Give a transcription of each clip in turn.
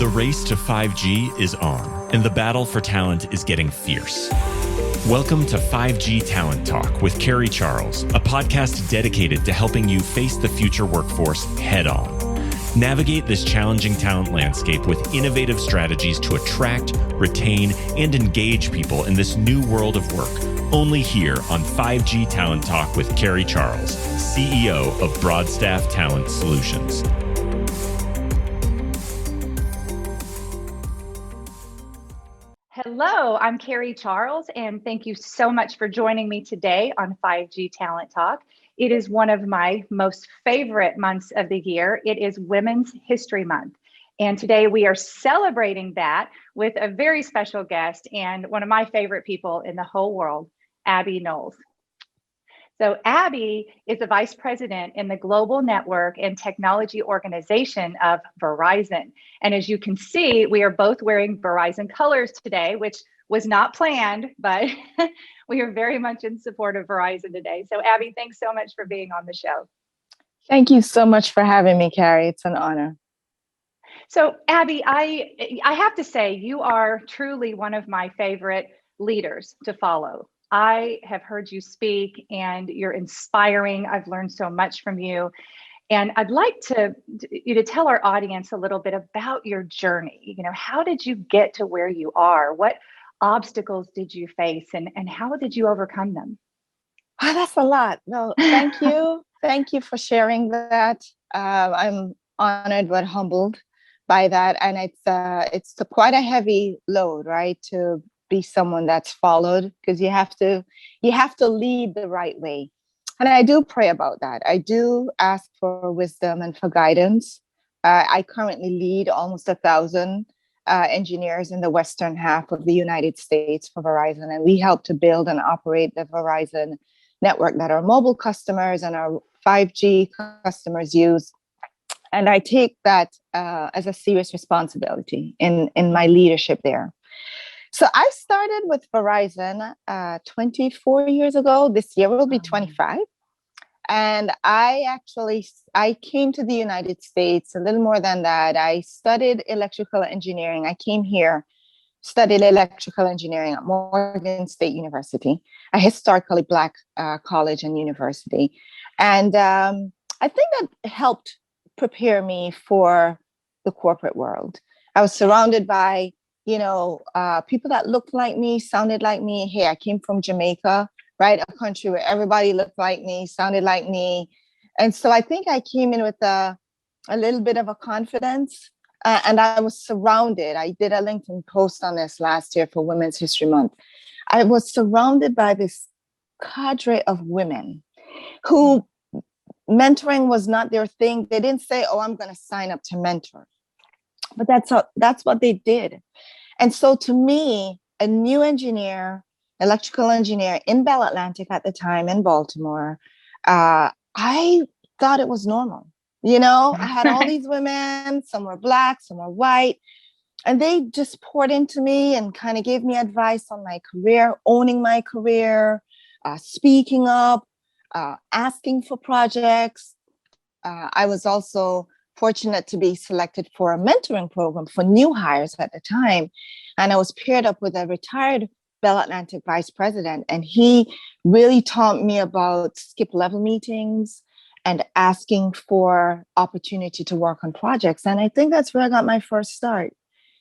The race to 5G is on, and the battle for talent is getting fierce. Welcome to 5G Talent Talk with Carrie Charles, a podcast dedicated to helping you face the future workforce head on. Navigate this challenging talent landscape with innovative strategies to attract, retain, and engage people in this new world of work. Only here on 5G Talent Talk with Carrie Charles, CEO of Broadstaff Talent Solutions. Hello, I'm Carrie Charles, and thank you so much for joining me today on 5G Talent Talk. It is one of my most favorite months of the year. It is Women's History Month. And today we are celebrating that with a very special guest and one of my favorite people in the whole world, Abby Knowles. So Abby is the Vice President in the Global Network and Technology Organization of Verizon. And as you can see, we are both wearing Verizon colors today, which was not planned, but we are very much in support of Verizon today. So Abby, thanks so much for being on the show. Thank you so much for having me, Carrie. It's an honor. So Abby, I have to say, you are truly one of my favorite leaders to follow. I have heard you speak and you're inspiring. I've learned so much from you. And I'd like you to tell our audience a little bit about your journey. You know, how did you get to where you are? What obstacles did you face and how did you overcome them? Oh, that's a lot. Well, thank you. Thank you for sharing that. I'm honored but humbled by that. And it's quite a heavy load, right? To be someone that's followed, because you have to lead the right way. And I do pray about that. I do ask for wisdom and for guidance. I currently lead almost 1,000 engineers in the western half of the United States for Verizon. And we help to build and operate the Verizon network that our mobile customers and our 5G customers use. And I take that as a serious responsibility in my leadership there. So I started with Verizon 24 years ago. This year will be 25. And I came to the United States a little more than that. I studied electrical engineering. I came here, studied electrical engineering at Morgan State University, a historically Black college and university. And I think that helped prepare me for the corporate world. I was surrounded by people that looked like me, sounded like me. Hey, I came from Jamaica, right? A country where everybody looked like me, sounded like me. And so I think I came in with a little bit of a confidence and I was surrounded. I did a LinkedIn post on this last year for Women's History Month. I was surrounded by this cadre of women who mentoring was not their thing. They didn't say, oh, I'm going to sign up to mentor. But that's what they did. And so to me, a new engineer, electrical engineer in Bell Atlantic at the time in Baltimore, I thought it was normal. I had all these women, some were Black, some were white, and they just poured into me and kind of gave me advice on my career, owning my career, speaking up, asking for projects. I was also fortunate to be selected for a mentoring program for new hires at the time. And I was paired up with a retired Bell Atlantic vice president. And he really taught me about skip level meetings and asking for opportunity to work on projects. And I think that's where I got my first start,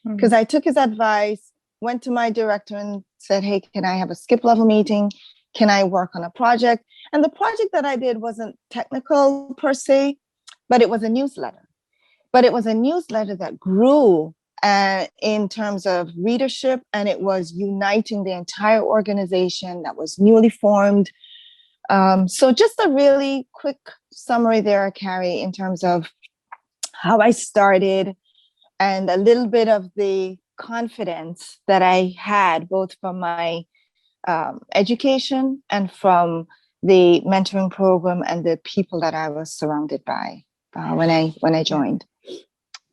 because I took his advice, went to my director and said, hey, can I have a skip level meeting? Can I work on a project? And the project that I did wasn't technical per se, but it was a newsletter. But it was a newsletter that grew in terms of readership, and it was uniting the entire organization that was newly formed. So just a really quick summary there, Carrie, in terms of how I started and a little bit of the confidence that I had both from my education and from the mentoring program and the people that I was surrounded by when I joined.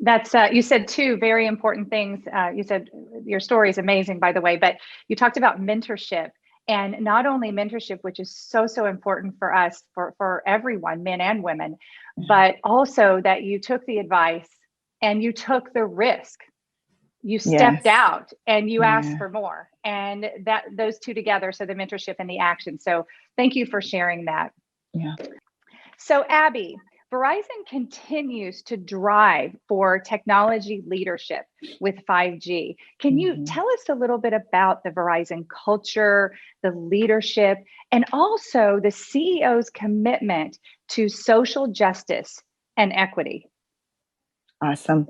That's you said two very important things. You said your story is amazing, by the way, but you talked about mentorship, and not only mentorship, which is so important for us, for everyone, men and women, but also that you took the advice and you took the risk you stepped Yes. out and you asked Yeah. for more, and that those two together, so the mentorship and the action. So thank you for sharing that. Yeah. So Abby, Verizon continues to drive for technology leadership with 5G. Can you Mhm. tell us a little bit about the Verizon culture, the leadership, and also the CEO's commitment to social justice and equity? Awesome.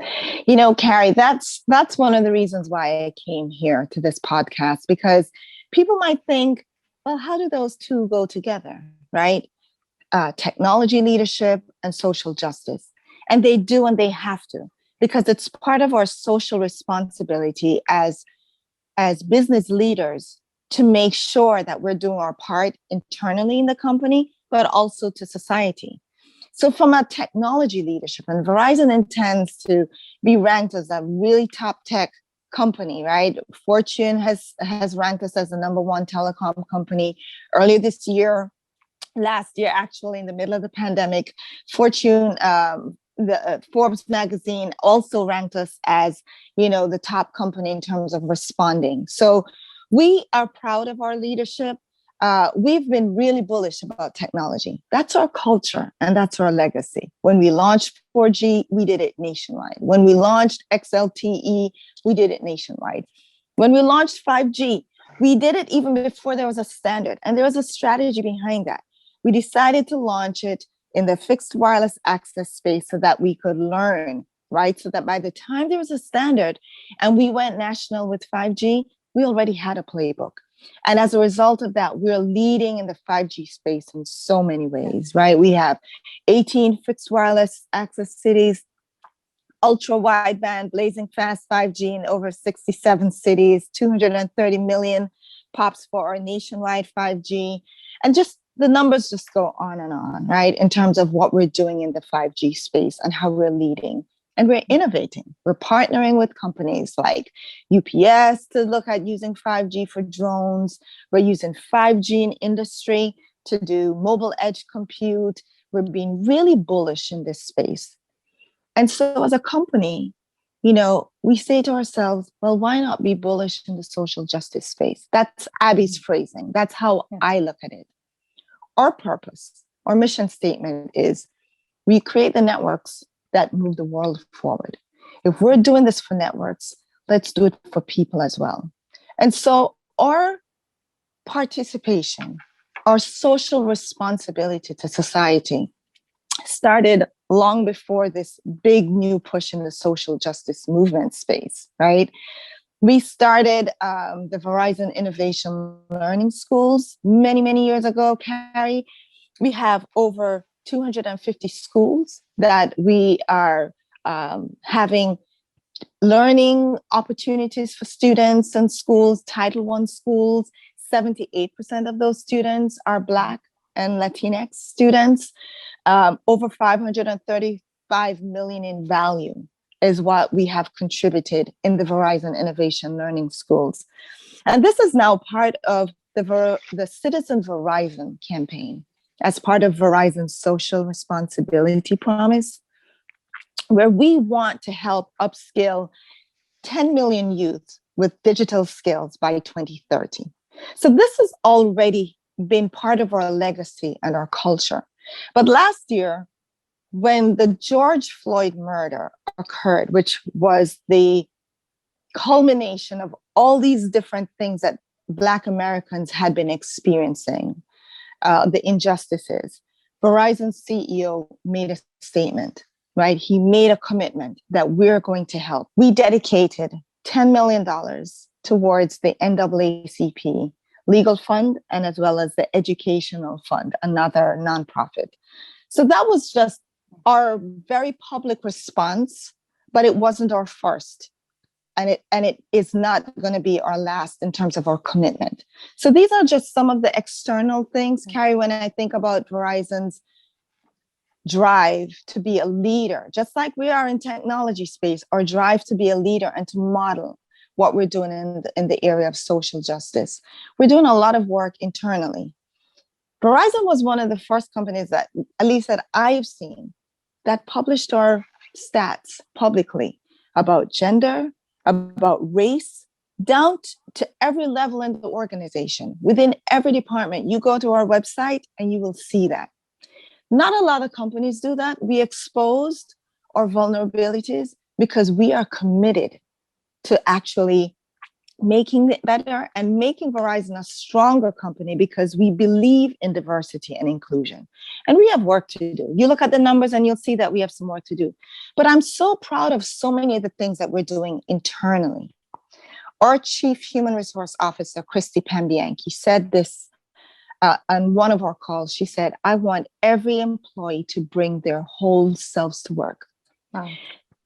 Carrie, that's one of the reasons why I came here to this podcast, because people might think, well, how do those two go together, right? Technology leadership and social justice. And they do, and they have to, because it's part of our social responsibility as business leaders to make sure that we're doing our part internally in the company, but also to society. So from a technology leadership, and Verizon intends to be ranked as a really top tech company, right? Fortune has ranked us as the number one telecom company. Earlier this year, last year, actually, in the middle of the pandemic, Fortune, the Forbes magazine also ranked us as, the top company in terms of responding. So we are proud of our leadership. We've been really bullish about technology. That's our culture and that's our legacy. When we launched 4G, we did it nationwide. When we launched XLTE, we did it nationwide. When we launched 5G, we did it even before there was a standard, and there was a strategy behind that. We decided to launch it in the fixed wireless access space so that we could learn, right? So that by the time there was a standard and we went national with 5G, we already had a playbook. And as a result of that, we're leading in the 5G space in so many ways, right? We have 18 fixed wireless access cities, ultra wideband, blazing fast 5G in over 67 cities, 230 million pops for our nationwide 5G. And just the numbers just go on, right? In terms of what we're doing in the 5G space and how we're leading. And we're innovating. We're partnering with companies like UPS to look at using 5G for drones. We're using 5G in industry to do mobile edge compute. We're being really bullish in this space. And so as a company, we say to ourselves, well, why not be bullish in the social justice space? That's Abby's phrasing. That's how I look at it. Our purpose, our mission statement is we create the networks that move the world forward. If we're doing this for networks, let's do it for people as well. And so our participation, our social responsibility to society started long before this big new push in the social justice movement space, right? We started the Verizon Innovation Learning Schools many, many years ago, Carrie. We have over 250 schools that we are having learning opportunities for students and schools, Title I schools. 78% of those students are Black and Latinx students. Over 535 million in value is what we have contributed in the Verizon Innovation Learning Schools. And this is now part of the Citizen Verizon campaign as part of Verizon's social responsibility promise, where we want to help upskill 10 million youth with digital skills by 2030. So this has already been part of our legacy and our culture. But last year, when the George Floyd murder occurred, which was the culmination of all these different things that Black Americans had been experiencing, the injustices, Verizon's CEO made a statement, right? He made a commitment that we're going to help. We dedicated $10 million towards the NAACP legal fund and as well as the educational fund, another nonprofit. So that was just our very public response, but it wasn't our first. And it is not going to be our last in terms of our commitment. So these are just some of the external things, Carrie, when I think about Verizon's drive to be a leader, just like we are in technology space, our drive to be a leader and to model what we're doing in the area of social justice. We're doing a lot of work internally. Verizon was one of the first companies that, at least that I've seen, that published our stats publicly about gender, about race, down to every level in the organization. Within every department, you go to our website and you will see that. Not a lot of companies do that. We exposed our vulnerabilities because we are committed to actually making it better and making Verizon a stronger company because we believe in diversity and inclusion. And we have work to do. You look at the numbers and you'll see that we have some work to do. But I'm so proud of so many of the things that we're doing internally. Our Chief Human Resource Officer, Christy Pambianchi, said this on one of our calls. She said, I want every employee to bring their whole selves to work. Wow.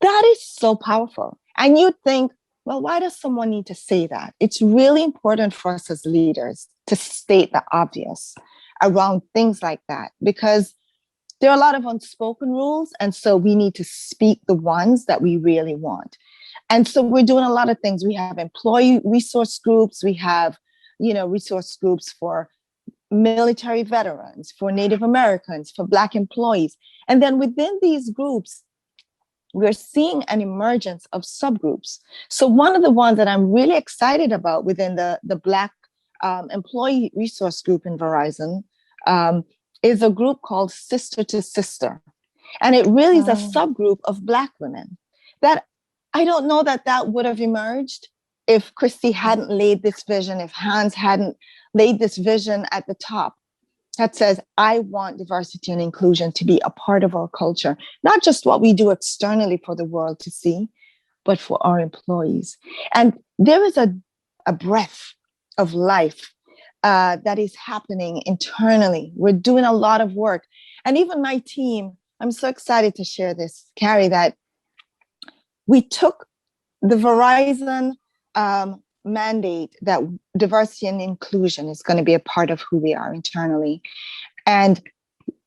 That is so powerful. And you think, well, why does someone need to say that? It's really important for us as leaders to state the obvious around things like that, because there are a lot of unspoken rules. And so we need to speak the ones that we really want. And so we're doing a lot of things. We have employee resource groups. We have, resource groups for military veterans, for Native Americans, for Black employees. And then within these groups, we're seeing an emergence of subgroups. So one of the ones that I'm really excited about within the Black employee resource group in Verizon is a group called Sister to Sister. And it really is a subgroup of Black women that I don't know that would have emerged if Christy hadn't laid this vision, if Hans hadn't laid this vision at the top that says, I want diversity and inclusion to be a part of our culture, not just what we do externally for the world to see, but for our employees. And there is a breath of life that is happening internally. We're doing a lot of work. And even my team, I'm so excited to share this, Carrie, that we took the Verizon mandate that diversity and inclusion is going to be a part of who we are internally. And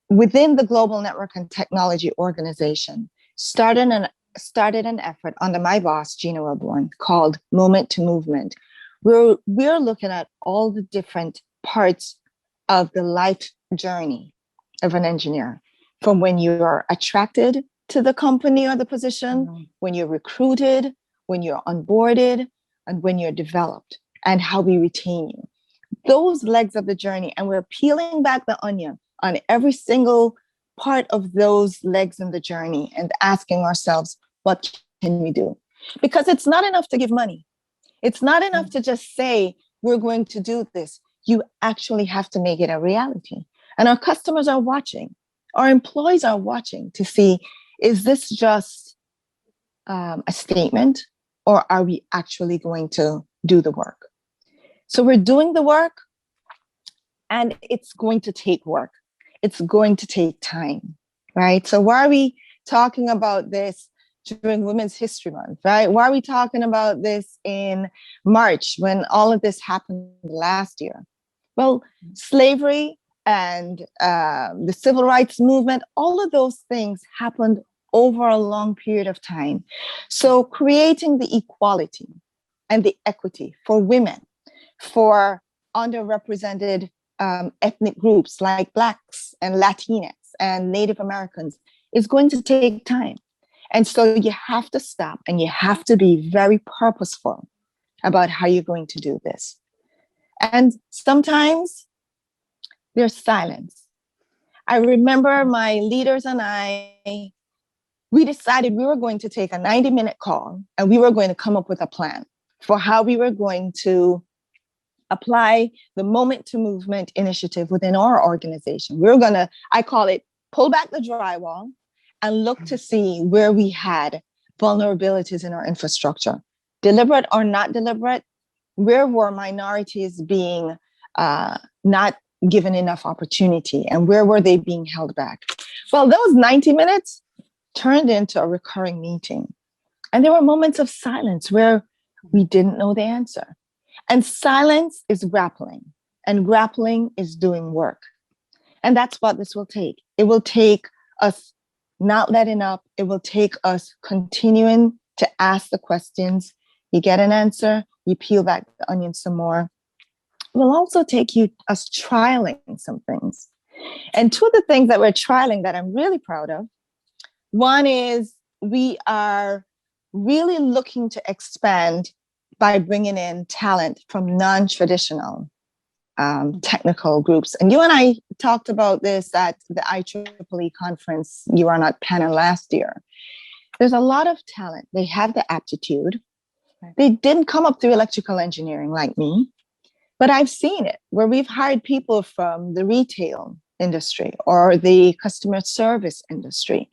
within the Global Network and Technology Organization, started an effort under my boss, Gina Wellborn, called Moment to Movement. We're looking at all the different parts of the life journey of an engineer, from when you are attracted to the company or the position, when you're recruited, when you're onboarded, and when you're developed, and how we retain you. Those legs of the journey, and we're peeling back the onion on every single part of those legs in the journey and asking ourselves, what can we do? Because it's not enough to give money. It's not enough to just say, we're going to do this. You actually have to make it a reality. And our customers are watching. Our employees are watching to see, is this just a statement, or are we actually going to do the work? So we're doing the work, and it's going to take work. It's going to take time, right? So why are we talking about this during Women's History Month, right? Why are we talking about this in March when all of this happened last year? Well, slavery and the civil rights movement, all of those things happened over a long period of time. So creating the equality and the equity for women, for underrepresented ethnic groups like Blacks and Latinx and Native Americans is going to take time. And so you have to stop and you have to be very purposeful about how you're going to do this. And sometimes there's silence. I remember my leaders and we decided we were going to take a 90-minute call and we were going to come up with a plan for how we were going to apply the Moment to Movement initiative within our organization. We were going to, I call it, pull back the drywall and look to see where we had vulnerabilities in our infrastructure, deliberate or not deliberate. Where were minorities being not given enough opportunity, and where were they being held back? Well, those 90 minutes turned into a recurring meeting. And there were moments of silence where we didn't know the answer. And silence is grappling, and grappling is doing work. And that's what this will take. It will take us not letting up. It will take us continuing to ask the questions. You get an answer, you peel back the onion some more. It will also take us trialing some things. And two of the things that we're trialing that I'm really proud of, one is we are really looking to expand by bringing in talent from non-traditional technical groups. And you and I talked about this at the IEEE conference, You Are Not panel last year. There's a lot of talent. They have the aptitude. They didn't come up through electrical engineering like me, but I've seen it where we've hired people from the retail industry or the customer service industry.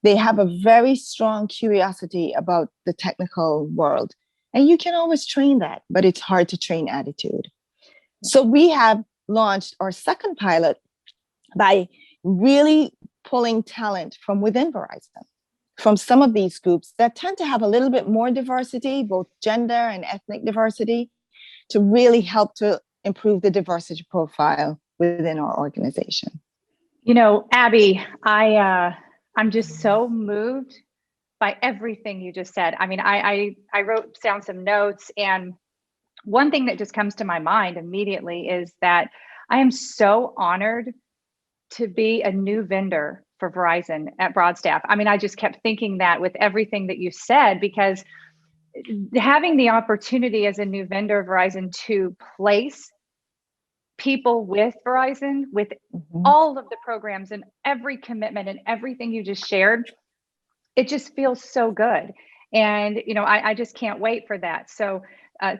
They have a very strong curiosity about the technical world. And you can always train that, but it's hard to train attitude. So we have launched our second pilot by really pulling talent from within Verizon, from some of these groups that tend to have a little bit more diversity, both gender and ethnic diversity, to really help to improve the diversity profile within our organization. You know, Abby, I'm just so moved by everything you just said. I mean, I wrote down some notes, and one thing that just comes to my mind immediately is that I am so honored to be a new vendor for Verizon at Broadstaff. I mean, I just kept thinking that with everything that you said, because having the opportunity as a new vendor of Verizon to place people with Verizon, with all of the programs and every commitment and everything you just shared, it just feels so good. And, you know, I just can't wait for that. So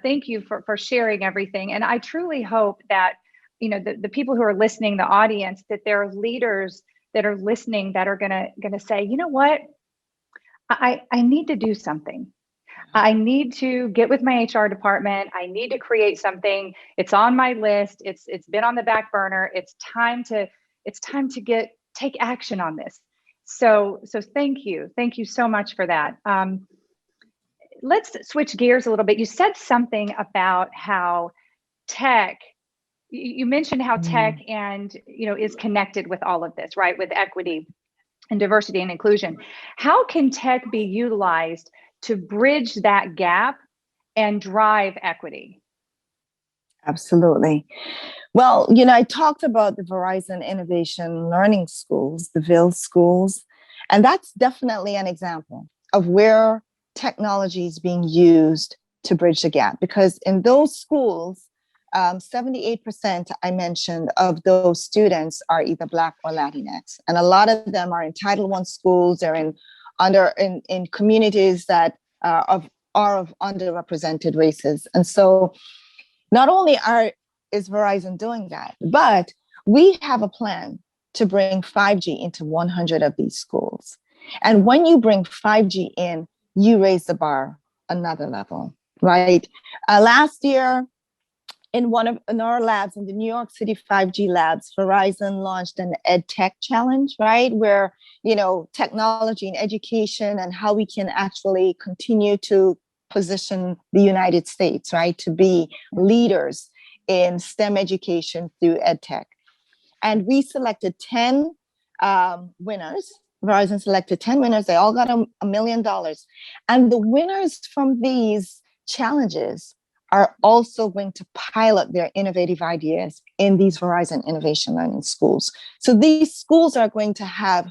thank you for sharing everything. And I truly hope that, you know, the people who are listening, the audience, that there are leaders that are listening that are gonna say, you know what, I need to do something. I need to get with my HR department. I need to create something. It's on my list. It's been on the back burner. It's time to take action on this. So thank you. Thank you so much for that. Let's switch gears a little bit. You said something about how tech, you mentioned how tech and, you know, is connected with all of this, right? With equity and diversity and inclusion. How can tech be utilized to bridge that gap and drive equity? Absolutely. Well, you know, I talked about the Verizon Innovation Learning Schools, the VIL schools, and that's definitely an example of where technology is being used to bridge the gap. Because in those schools, 78% I mentioned of those students are either Black or Latinx, and a lot of them are in Title I schools. They're in communities that are of underrepresented races. And so not only is Verizon doing that, but we have a plan to bring 5G into 100 of these schools. And when you bring 5G in, you raise the bar another level, right? Last year, in our labs, in the New York City 5G labs, Verizon launched an Ed Tech Challenge, right? Where, you know, technology and education and how we can actually continue to position the United States, right? To be leaders in STEM education through Ed Tech. And we selected 10 winners. Verizon selected 10 winners. They all got $1 million. And the winners from these challenges are also going to pilot their innovative ideas in these Verizon Innovation Learning Schools. So these schools are going to have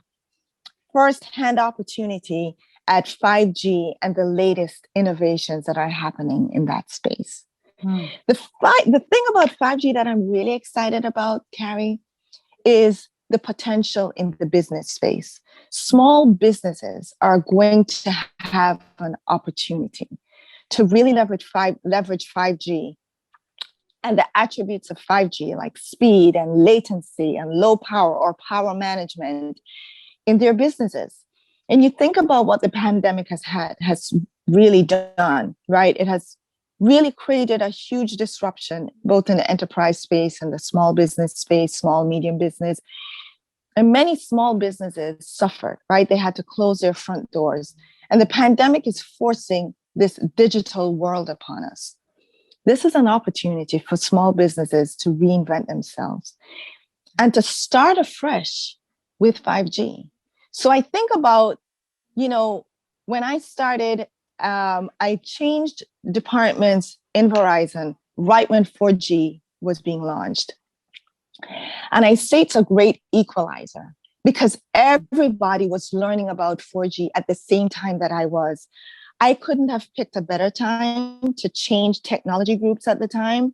firsthand opportunity at 5G and the latest innovations that are happening in that space. The thing about 5G that I'm really excited about, Carrie, is the potential in the business space. Small businesses are going to have an opportunity to really leverage 5G and the attributes of 5G, like speed and latency and low power or power management in their businesses. And you think about what the pandemic has really done, right? It has really created a huge disruption, both in the enterprise space and the small business space, small, medium business. And many small businesses suffered, right? They had to close their front doors. And the pandemic is forcing this digital world upon us. This is an opportunity for small businesses to reinvent themselves and to start afresh with 5G. So I think about, you know, when I started, I changed departments in Verizon right when 4G was being launched. And I say it's a great equalizer because everybody was learning about 4G at the same time that I was. I couldn't have picked a better time to change technology groups at the time.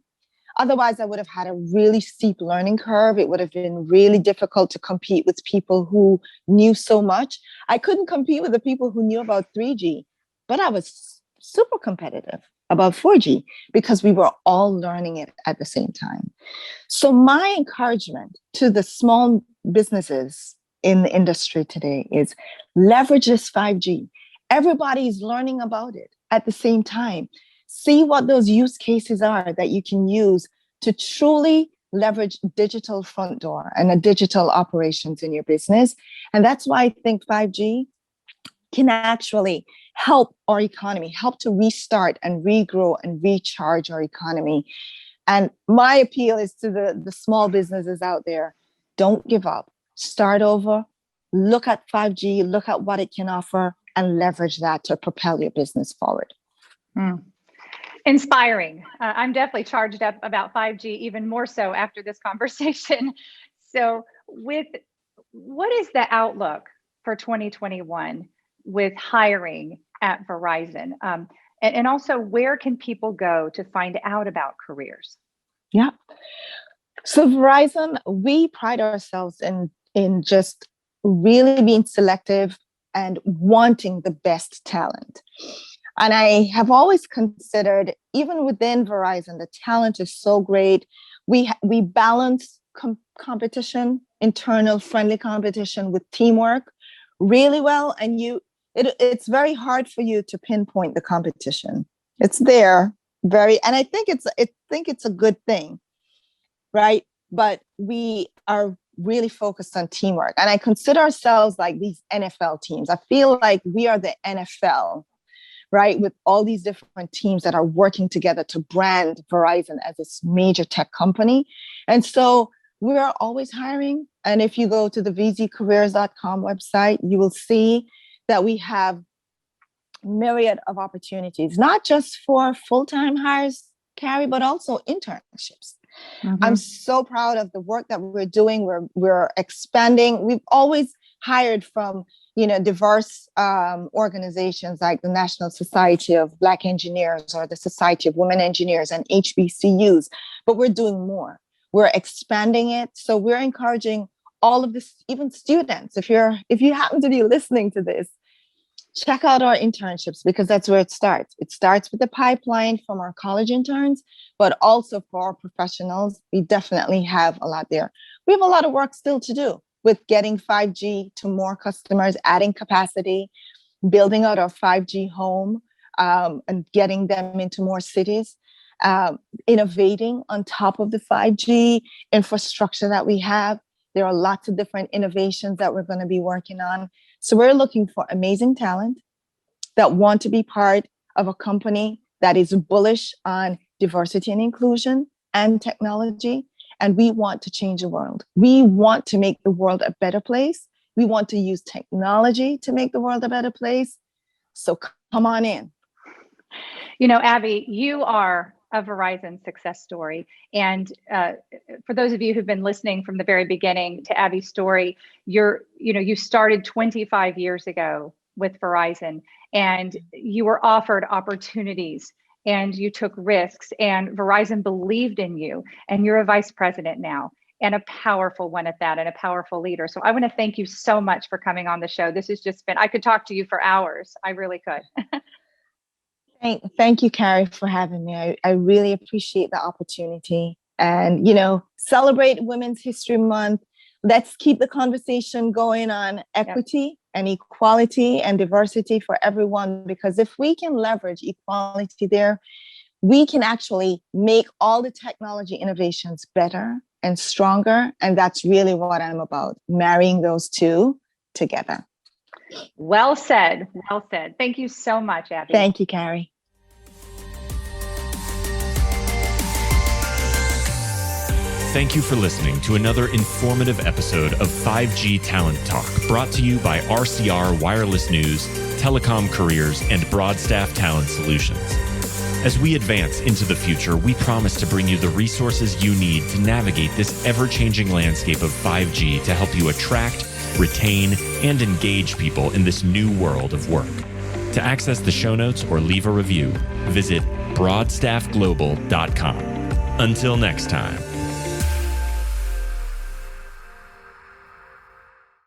Otherwise, I would have had a really steep learning curve. It would have been really difficult to compete with people who knew so much. I couldn't compete with the people who knew about 3G, but I was super competitive about 4G because we were all learning it at the same time. So my encouragement to the small businesses in the industry today is leverage this 5G. Everybody's learning about it at the same time. See what those use cases are that you can use to truly leverage digital front door and a digital operations in your business. And that's why I think 5G can actually help our economy, help to restart and regrow and recharge our economy. And my appeal is to the small businesses out there, don't give up, start over, look at 5G, look at what it can offer, and leverage that to propel your business forward. Inspiring. I'm definitely charged up about 5G, even more so after this conversation. So what is the outlook for 2021 with hiring at Verizon? And also, where can people go to find out about careers? Yeah. So Verizon, we pride ourselves in just really being selective and wanting the best talent. And I have always considered, even within Verizon, the talent is so great. We balance competition, internal friendly competition with teamwork really well. And it's very hard for you to pinpoint the competition. It's there, and I think it's a good thing, right? But we are really focused on teamwork. And I consider ourselves like these NFL teams. I feel like we are the NFL, right? With all these different teams that are working together to brand Verizon as this major tech company. And so we are always hiring. And if you go to the vzcareers.com website, you will see that we have myriad of opportunities, not just for full-time hires, Carrie, but also internships. Mm-hmm. I'm so proud of the work that we're doing. We're expanding. We've always hired from, diverse organizations like the National Society of Black Engineers or the Society of Women Engineers and HBCUs, but we're doing more. We're expanding it. So we're encouraging all of this, even students. If you happen to be listening to this, check out our internships, because that's where it starts. It starts with the pipeline from our college interns, but also for our professionals. We definitely have a lot there. We have a lot of work still to do with getting 5G to more customers, adding capacity, building out our 5G home, and getting them into more cities, innovating on top of the 5G infrastructure that we have. There are lots of different innovations that we're going to be working on. So we're looking for amazing talent that want to be part of a company that is bullish on diversity and inclusion and technology. And we want to change the world. We want to make the world a better place. We want to use technology to make the world a better place. So come on in. Abby, you are a Verizon success story. And for those of you who've been listening from the very beginning to Abby's story, you started 25 years ago with Verizon, and you were offered opportunities and you took risks, and Verizon believed in you, and you're a vice president now, and a powerful one at that, and a powerful leader. So I want to thank you so much for coming on the show. This has just been, I could talk to you for hours. I really could. Thank you, Carrie, for having me. I really appreciate the opportunity. And, celebrate Women's History Month. Let's keep the conversation going on equity and equality and diversity for everyone, because if we can leverage equality there, we can actually make all the technology innovations better and stronger. And that's really what I'm about, marrying those two together. Well said. Well said. Thank you so much, Abby. Thank you, Carrie. Thank you for listening to another informative episode of 5G Talent Talk, brought to you by RCR Wireless News, Telecom Careers, and Broadstaff Talent Solutions. As we advance into the future, we promise to bring you the resources you need to navigate this ever-changing landscape of 5G to help you attract, retain, and engage people in this new world of work. To access the show notes or leave a review, visit broadstaffglobal.com. Until next time.